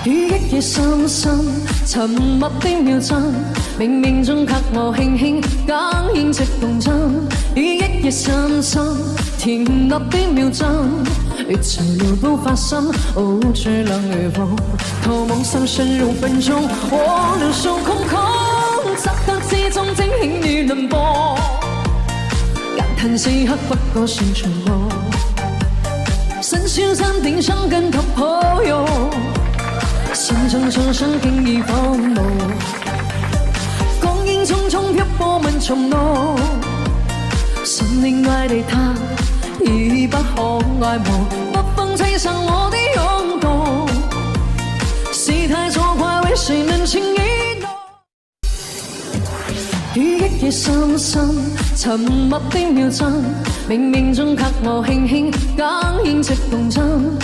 於一夜深深沉默的秒針，冥冥中給我輕輕感應直動真。於一夜深深甜蜜的秒針，越久留不發生，知冷與熱，透夢想深入分鐘，我兩手空空，漆黑之中驚險與輪播，感嘆此刻不過是沉默，深宵山頂上跟他抱擁。心中車聲輕易放怒，光影匆匆漂泊滿從濃，心靈愛的他已不可愛慕，北風吹上我的湧動，事態錯怪為誰能輕易懂？於一夜深深沉默的秒針，冥冥中給我輕輕感應直動真。